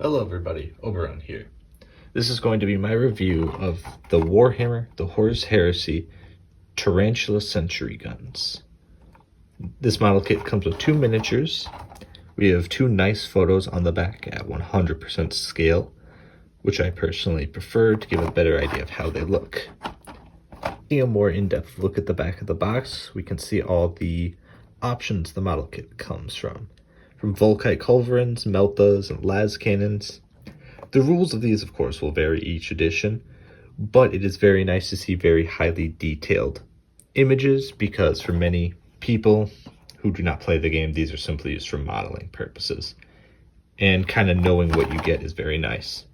Hello everybody, Oberon here. This is going to be my review of the Warhammer, the Horus Heresy, Tarantula Sentry guns. This model kit comes with 2 miniatures. We have 2 nice photos on the back at 100% scale, which I personally prefer to give a better idea of how they look. Taking a more in-depth look at the back of the box, we can see all the options the model kit comes from Volkite culverins, meltas, and las cannons. The rules of these, of course, will vary each edition, but it is very nice to see very highly detailed images because for many people who do not play the game, these are simply used for modeling purposes. And kind of knowing what you get is very nice.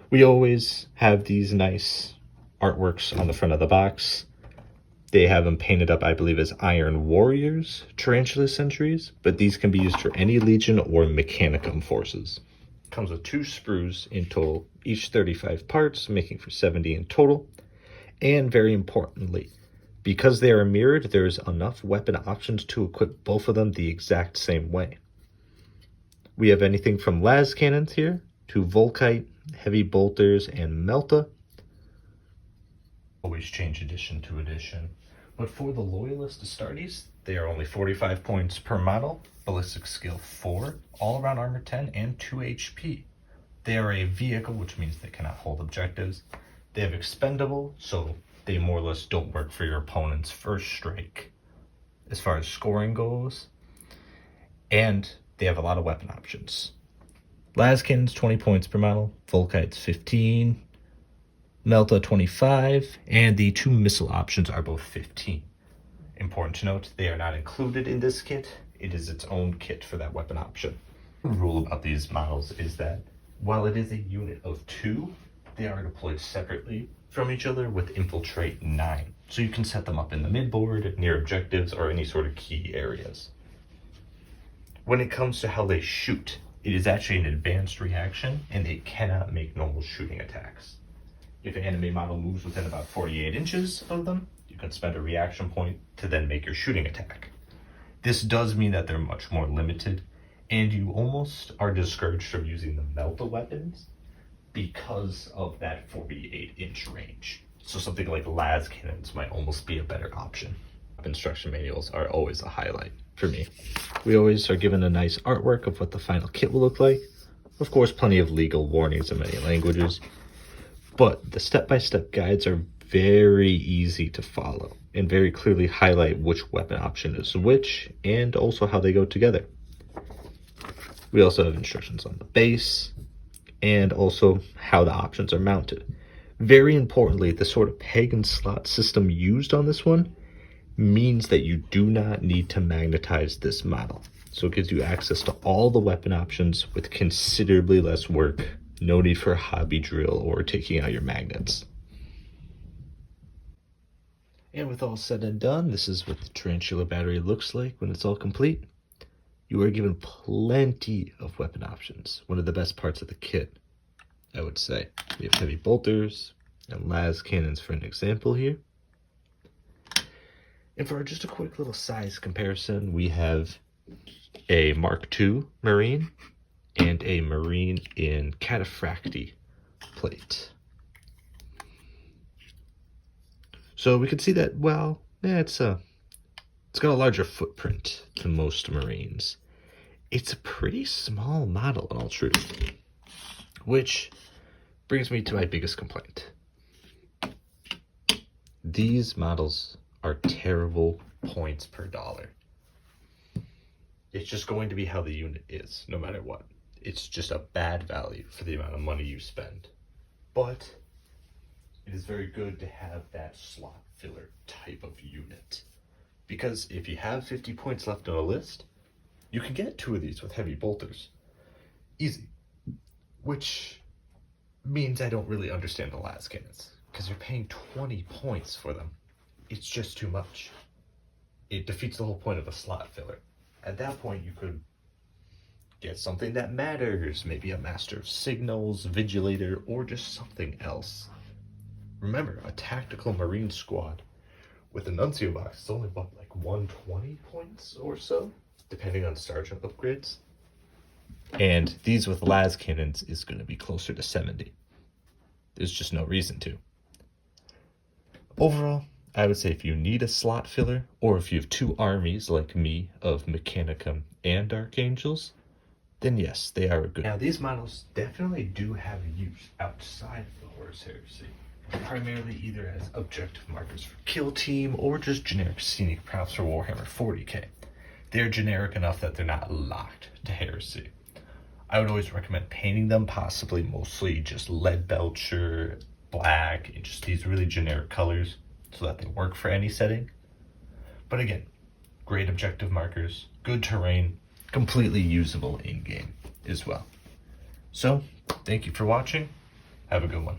We always have these nice artworks on the front of the box. They have them painted up, I believe, as Iron Warriors, Tarantula Sentries, but these can be used for any Legion or Mechanicum forces. Comes with 2 sprues in total, each 35 parts, making for 70 in total. And very importantly, because they are mirrored, there's enough weapon options to equip both of them the exact same way. We have anything from las cannons here to Volkite, heavy bolters, and melta. Always change edition to edition. But for the Loyalist Astartes, they are only 45 points per model, ballistic skill 4, all-around armor 10, and 2 HP. They are a vehicle, which means they cannot hold objectives. They have expendable, so they more or less don't work for your opponent's first strike as far as scoring goes. And they have a lot of weapon options. Las cannons 20 points per model, Volkite's 15, Melta 25, and the 2 missile options are both 15. Important to note, they are not included in this kit. It is its own kit for that weapon option. The rule about these models is that while it is a unit of 2, they are deployed separately from each other with Infiltrate 9. So you can set them up in the midboard, near objectives, or any sort of key areas. When it comes to how they shoot, it is actually an advanced reaction, and it cannot make normal shooting attacks. If an enemy model moves within about 48 inches of them, you can spend a reaction point to then make your shooting attack. This does mean that they're much more limited, and you almost are discouraged from using the Melta weapons because of that 48-inch range. So something like las cannons might almost be a better option. Instruction manuals are always a highlight for me. We always are given a nice artwork of what the final kit will look like. Of course, plenty of legal warnings in many languages. But the step-by-step guides are very easy to follow and very clearly highlight which weapon option is which and also how they go together. We also have instructions on the base and also how the options are mounted. Very importantly, the sort of peg and slot system used on this one means that you do not need to magnetize this model. So it gives you access to all the weapon options with considerably less work. No need for a hobby drill or taking out your magnets. And with all said and done, this is what the Tarantula battery looks like when it's all complete. You are given plenty of weapon options. One of the best parts of the kit, I would say. We have heavy bolters and las cannons for an example here. And for just a quick little size comparison, we have a Mark II Marine and a Marine in Cataphracti plate. So we can see that, well, it's got a larger footprint than most Marines. It's a pretty small model in all truth, which brings me to my biggest complaint. These models are terrible points per dollar. It's just going to be how the unit is, no matter what. It's just a bad value for the amount of money you spend. But it is very good to have that slot filler type of unit. Because if you have 50 points left on a list, you can get 2 of these with heavy bolters. Easy. Which means I don't really understand the las cannons, because you're paying 20 points for them. It's just too much. It defeats the whole point of a slot filler. At that point, you could get something that matters, maybe a Master of Signals, Vigilator, or just something else. Remember, a tactical Marine squad with a Nuncio box is only what, like 120 points or so, depending on sergeant upgrades. And these with las cannons is going to be closer to 70. There's just no reason to. Overall, I would say if you need a slot filler, or if you have two armies like me of Mechanicum and Archangels, then yes, they are a good. Now these models definitely do have use outside of the Horus Heresy, primarily either as objective markers for Kill Team or just generic scenic props for Warhammer 40k. They're generic enough that they're not locked to Heresy. I would always recommend painting them, possibly mostly just lead belcher, black, and just these really generic colors so that they work for any setting. But again, great objective markers, good terrain, completely usable in-game as well. So, thank you for watching. Have a good one.